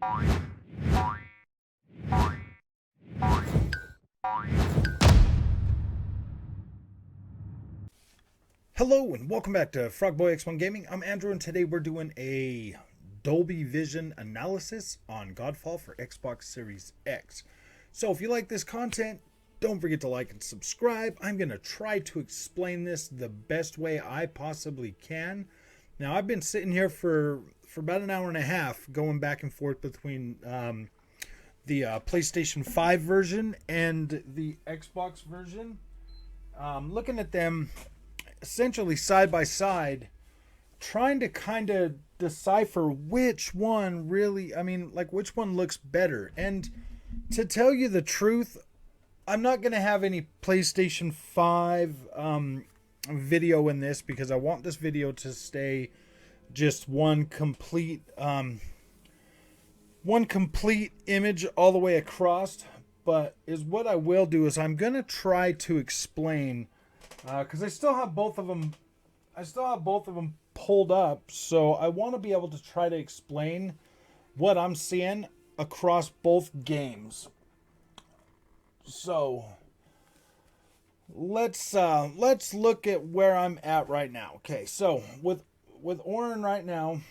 Hello and welcome back to Frogboy X1 Gaming. I'm Andrew and today we're doing a Dolby Vision analysis on Godfall for Xbox Series X. So if you like this content, don't forget to like and subscribe. I'm going to try to explain this the best way I possibly can. Now I've been sitting here for about an hour and a half going back and forth between the PlayStation 5 version and the Xbox version. Looking at them essentially side by side, trying to kind of decipher which one really, which one looks better. And to tell you the truth, I'm not going to have any PlayStation 5 video in this because I want this video to stay just one complete image all the way across. But what I will do is I'm going to try to explain, because I still have both of them pulled up, so I want to be able to try to explain what I'm seeing across both games. So let's look at where I'm at right now. Okay, so with Orin right now,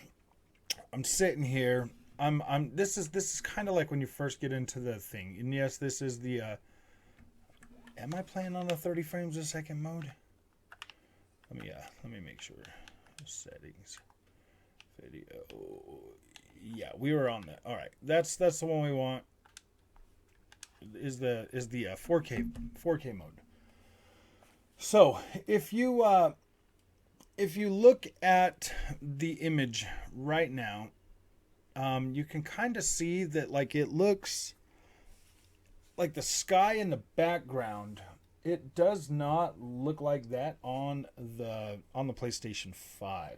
I'm sitting here. This is kind of like when you first get into the thing. And yes, this is the am I playing on the 30 frames a second mode? Let me make sure. Settings, video. Yeah, we were on that. All right, that's the one we want. Is the 4K mode. So if you look at the image right now, you can kind of see that it looks like the sky in the background. It does not look like that on the PlayStation 5.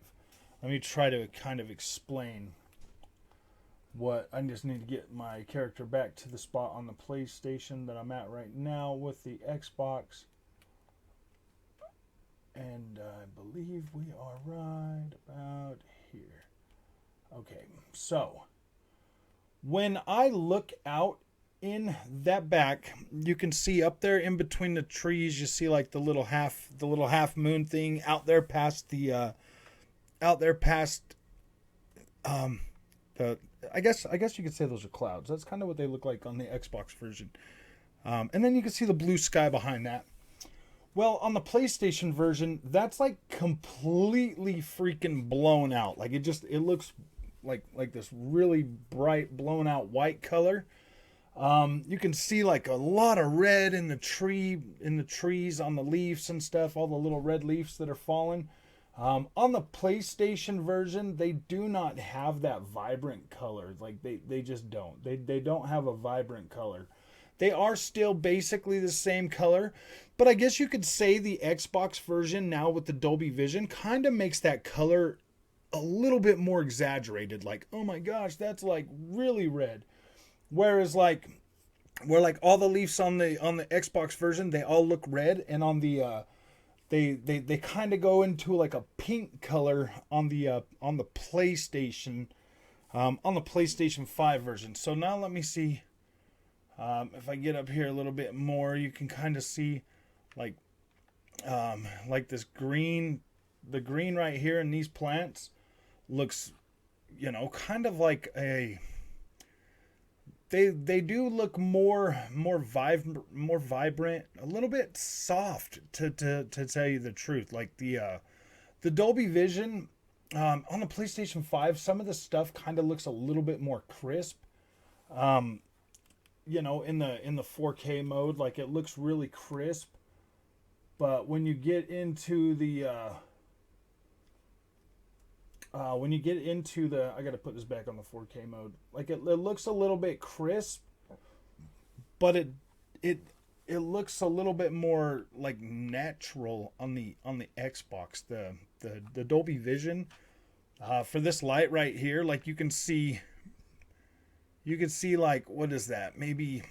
Let me try to kind of explain what I just need to get my character back to the spot on the PlayStation that I'm at right now with the Xbox. And I believe we are right about here. Okay, so when I look out in that back, you can see up there in between the trees, you see like the little half moon thing out there past the I guess you could say those are clouds. That's kind of what they look like on the Xbox version. And then you can see the blue sky behind that. Well, on the PlayStation version, that's like completely freaking blown out. Like it looks like this really bright blown out white color. You can see like a lot of red in the trees on the leaves and stuff, all the little red leaves that are falling. On the PlayStation version, they do not have that vibrant color. Like they just don't. They don't have a vibrant color. They are still basically the same color, but I guess you could say the Xbox version now with the Dolby Vision kind of makes that color a little bit more exaggerated. Like, oh my gosh, that's like really red. Whereas where all the leaves on the Xbox version, they all look red, and on the they kind of go into like a pink color on the PlayStation 5 version. So now let me see if I get up here a little bit more, you can kind of see like this green, the green right here in these plants looks, kind of like a. They do look more vibrant, a little bit soft to tell you the truth. Like the Dolby Vision on the PlayStation 5, some of the stuff kind of looks a little bit more crisp. In the 4K mode, like it looks really crisp. But when you get into the I gotta put this back on the 4K mode. Like it looks a little bit crisp, but it looks a little bit more like natural on the Xbox. The Dolby Vision for this light right here, like you can see like, what is that? Maybe,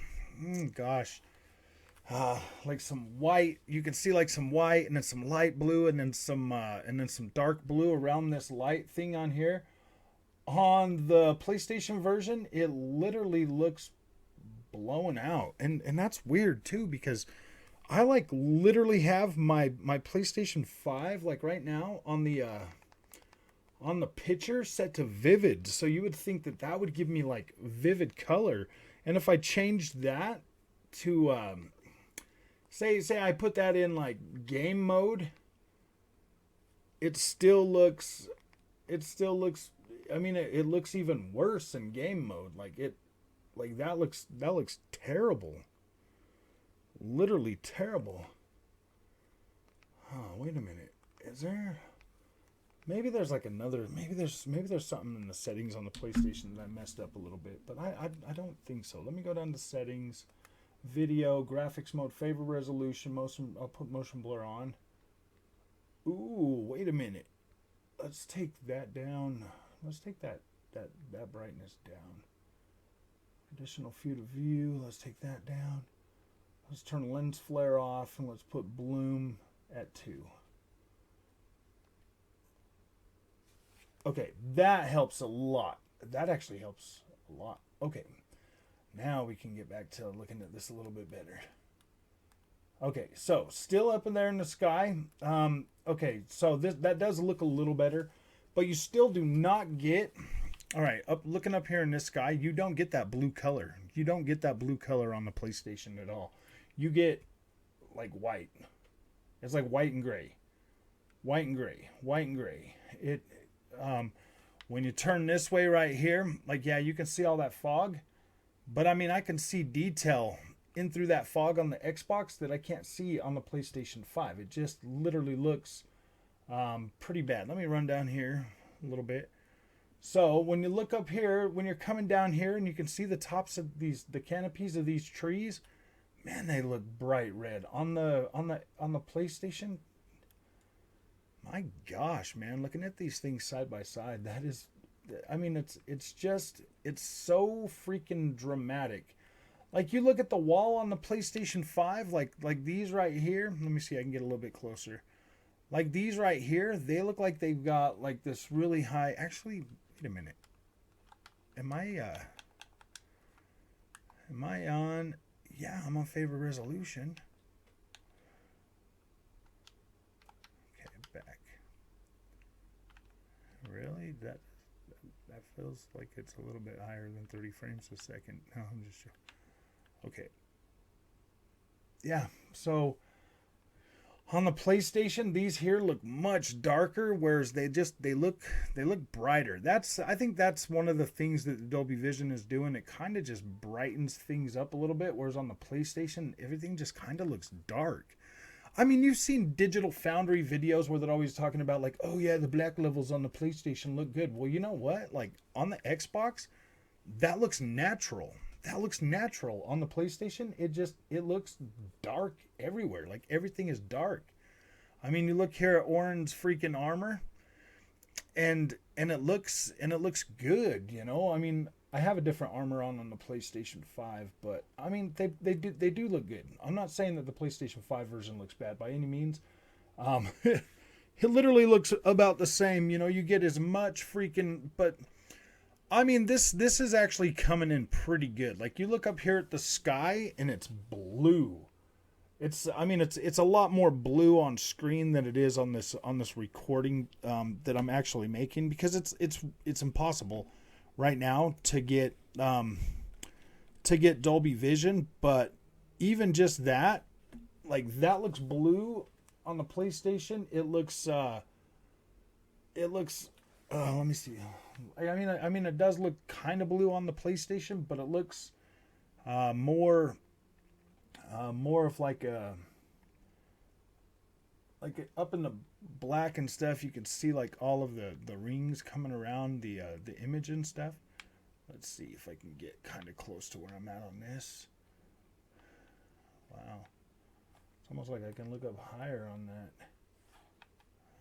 like some white. You can see like some white and then some light blue and then some dark blue around this light thing on here. On the PlayStation version, it literally looks blown out, and that's weird too because I like literally have my PlayStation 5 like right now on the picture set to vivid. So you would think that that would give me like vivid color. And if I changed that to say I put that in like game mode, it still looks I mean it looks even worse in game mode. Like that looks terrible. Literally terrible. Oh, wait a minute. Is there maybe there's like another maybe there's something in the settings on the PlayStation that I messed up a little bit, but I don't think so. Let me go down to settings, video, graphics mode, favorite resolution, motion. I'll put motion blur on. Ooh, wait a minute. Let's take that down. Let's take that brightness down. Additional field of view. Let's take that down. Let's turn lens flare off and let's put bloom at 2. Okay, that helps a lot. That actually helps a lot. Okay, now we can get back to looking at this a little bit better. Okay, so still up in there in the sky. Okay, so that does look a little better, but you still do not get. All right, looking up here in this sky, you don't get that blue color. You don't get that blue color on the PlayStation at all. You get like white. It's like white and gray, white and gray, white and gray. When you turn this way right here, like yeah, you can see all that fog, but I mean I can see detail in through that fog on the Xbox that I can't see on the PlayStation 5. It just literally looks pretty bad. Let me run down here a little bit. So when you look up here, when you're coming down here and you can see the tops of the canopies of these trees, man, they look bright red on the PlayStation. My gosh, man, looking at these things side by side, that is, I mean, it's so freaking dramatic. Like you look at the wall on the PlayStation 5, like these right here. Let me see, I can get a little bit closer. Like these right here, they look like they've got like this really high. Actually, wait a minute. Am I on? Yeah, I'm on favorite resolution. Okay, back. Really? That feels like it's a little bit higher than 30 frames a second. No, I'm just okay. Yeah, so on the PlayStation, these here look much darker, whereas they look brighter. I think that's one of the things that the Dolby Vision is doing. It kind of just brightens things up a little bit, whereas on the PlayStation, everything just kind of looks dark. I mean, you've seen Digital Foundry videos where they're always talking about like, oh yeah, the black levels on the PlayStation look good. Well, you know what? Like on the Xbox, that looks natural. That looks natural. On the PlayStation, it looks dark everywhere. Like everything is dark. I mean, you look here at Orin's freaking armor, and it looks good. You know, I mean, I have a different armor on the PlayStation 5, but I mean, they do look good. I'm not saying that the PlayStation 5 version looks bad by any means. It literally looks about the same. You know, you get as much freaking, but I mean, this is actually coming in pretty good. Like you look up here at the sky and it's blue. It's a lot more blue on screen than it is on this recording that I'm actually making, because it's impossible right now to get Dolby Vision. But even just that, like that looks blue on the PlayStation. It looks let me see. I mean, it does look kind of blue on the PlayStation, but it looks more of like up in the black and stuff. You can see like all of the rings coming around the image and stuff. Let's see if I can get kind of close to where I'm at on this. Wow, it's almost like I can look up higher on that.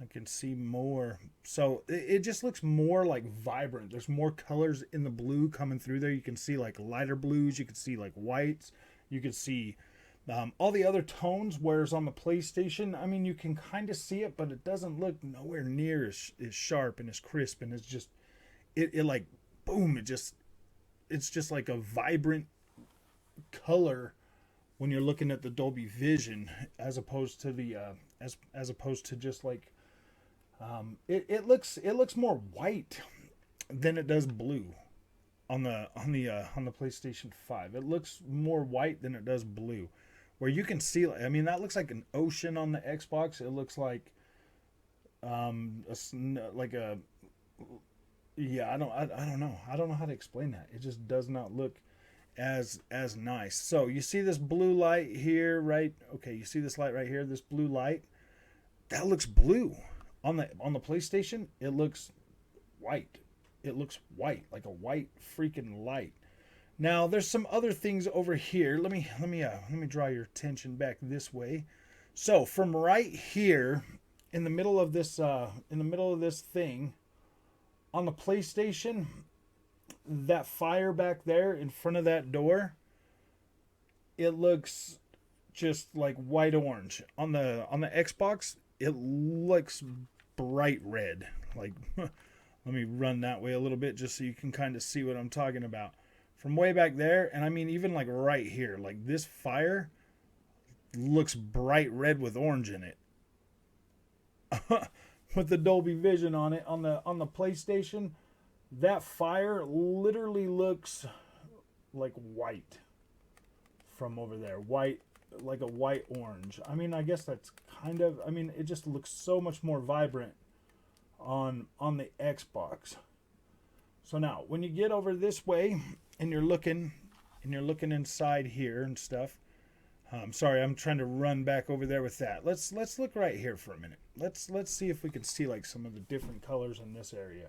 I can see more. So it just looks more like vibrant. There's more colors in the blue coming through there. You can see like lighter blues. You can see like whites. You can see all the other tones. Whereas on the PlayStation, I mean, you can kind of see it, but it doesn't look nowhere near as sharp and as crisp. And it like boom, it's just like a vibrant color when you're looking at the Dolby Vision, as opposed to the as opposed to just like it looks more white than it does blue on the PlayStation 5. It looks more white than it does blue, where you can see. I mean, that looks like an ocean on the Xbox. It looks like like a yeah. I don't know. I don't know how to explain that. It just does not look as nice. So you see this blue light here, right? Okay, you see this light right here. This blue light that looks blue on the PlayStation. It looks white. It looks white, like a white freaking light. Now there's some other things over here. Let me draw your attention back this way. So from right here in the middle of this thing on the PlayStation, that fire back there in front of that door, it looks just like white orange. On the Xbox, it looks bright red. Like let me run that way a little bit just so you can kind of see what I'm talking about. From way back there, and I mean even like right here, like this fire looks bright red with orange in it. With the Dolby Vision on it on the PlayStation, that fire literally looks like white from over there. White, like a white orange. I mean, I guess that's kind of, I mean, it just looks so much more vibrant on the Xbox. So now, when you get over this way and you're looking inside here and stuff. Sorry, I'm trying to run back over there with that. Let's look right here for a minute. Let's see if we can see like some of the different colors in this area.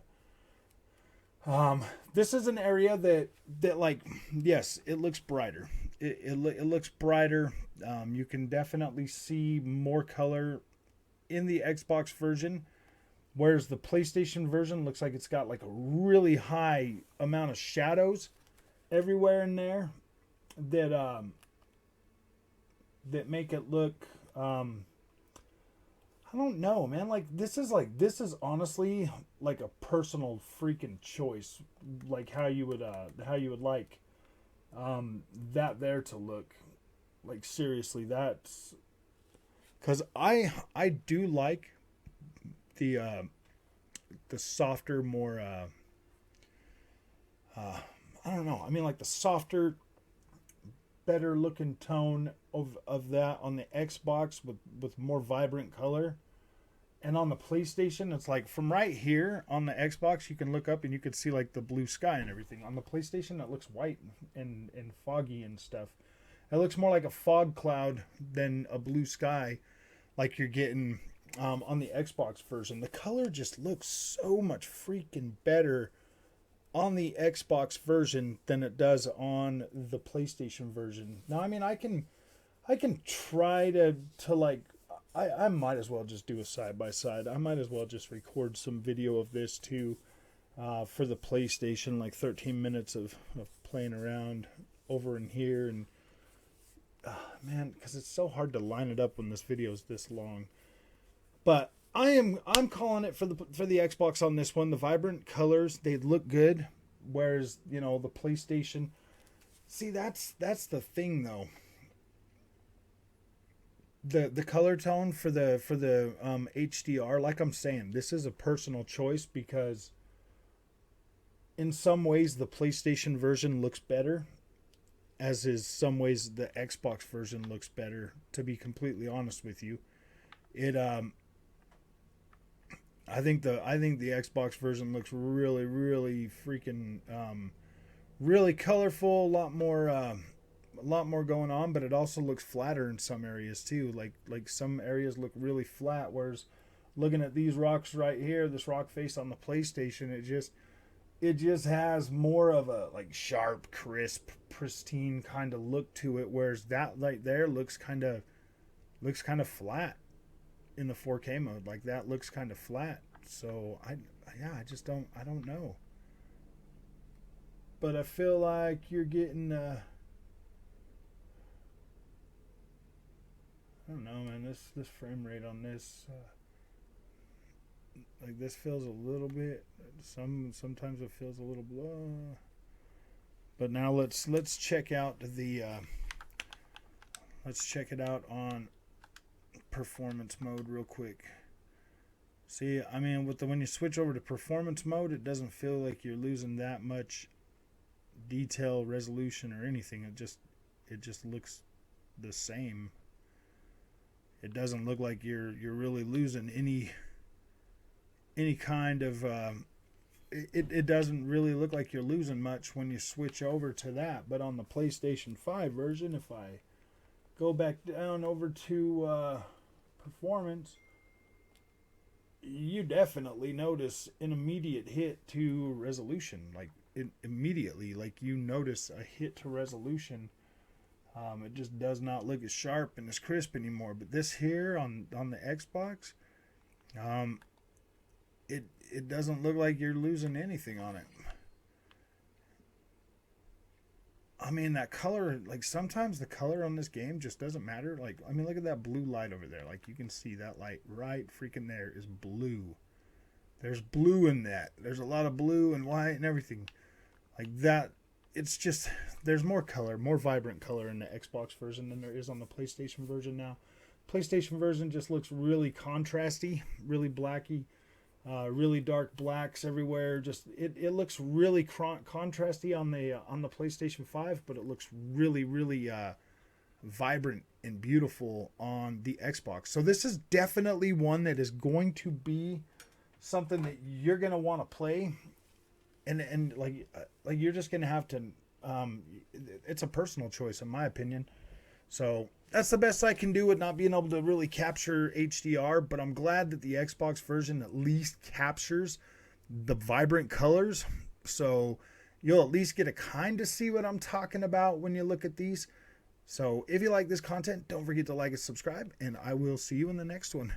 This is an area that like, yes, it looks brighter. It looks brighter. You can definitely see more color in the Xbox version, whereas the PlayStation version looks like it's got like a really high amount of shadows everywhere in there that make it look I don't know, man. Like this is honestly like a personal freaking choice, like how you would like that there to look. Like seriously, that's because I do like the softer, more I don't know. I mean, like the softer, better looking tone of that on the Xbox with more vibrant color. And on the PlayStation, it's like from right here on the Xbox, you can look up and you can see like the blue sky and everything. On the PlayStation, it looks white and foggy and stuff. It looks more like a fog cloud than a blue sky like you're getting on the Xbox version. The color just looks so much freaking better on the Xbox version than it does on the PlayStation version. Now, I mean, I can try to like, I might as well just do a side by side. I might as well just record some video of this too for the PlayStation, like 13 minutes of playing around over in here. And man, because it's so hard to line it up when this video is this long. But I'm calling it for the Xbox on this one. The vibrant colors, they look good, whereas the PlayStation. See, that's the thing though. The color tone for the HDR, like I'm saying, this is a personal choice because in some ways the PlayStation version looks better, as is some ways the Xbox version looks better. To be completely honest with you, I think the Xbox version looks really, really freaking really colorful, a lot more going on, but it also looks flatter in some areas too. Like some areas look really flat, whereas looking at these rocks right here, this rock face on the PlayStation, it just has more of a like sharp, crisp, pristine kind of look to it, whereas that right there looks kind of flat in the 4K mode. Like that looks kind of flat. So I don't know. But I feel like you're getting I don't know, man. This frame rate on this Like this feels a little bit. Sometimes it feels a little blah. But now let's check out the. Let's check it out on performance mode real quick. See, I mean, when you switch over to performance mode, it doesn't feel like you're losing that much detail, resolution, or anything. It just looks the same. It doesn't look like you're really losing any kind of. It doesn't really look like you're losing much when you switch over to that. But on the PlayStation 5 version, if I go back down over to performance, you definitely notice an immediate hit to resolution. Like immediately, like you notice a hit to resolution. It just does not look as sharp and as crisp anymore. But this here on the Xbox, it doesn't look like you're losing anything on it. I mean, that color, like sometimes the color on this game just doesn't matter. Like, I mean, look at that blue light over there. Like, you can see that light right freaking there is blue. There's blue in that. There's a lot of blue and white and everything. Like that, it's just, there's more color, more vibrant color in the Xbox version than there is on the PlayStation version now. PlayStation version just looks really contrasty, really blacky. Really dark blacks everywhere. Just it looks really contrasty on the PlayStation 5, but it looks really vibrant and beautiful on the Xbox. So this is definitely one that is going to be something that you're gonna want to play, and like you're just gonna have to. It's a personal choice, in my opinion. So that's the best I can do with not being able to really capture HDR, but I'm glad that the Xbox version at least captures the vibrant colors. So you'll at least get to kind of see what I'm talking about when you look at these. So if you like this content, don't forget to like and subscribe, and I will see you in the next one.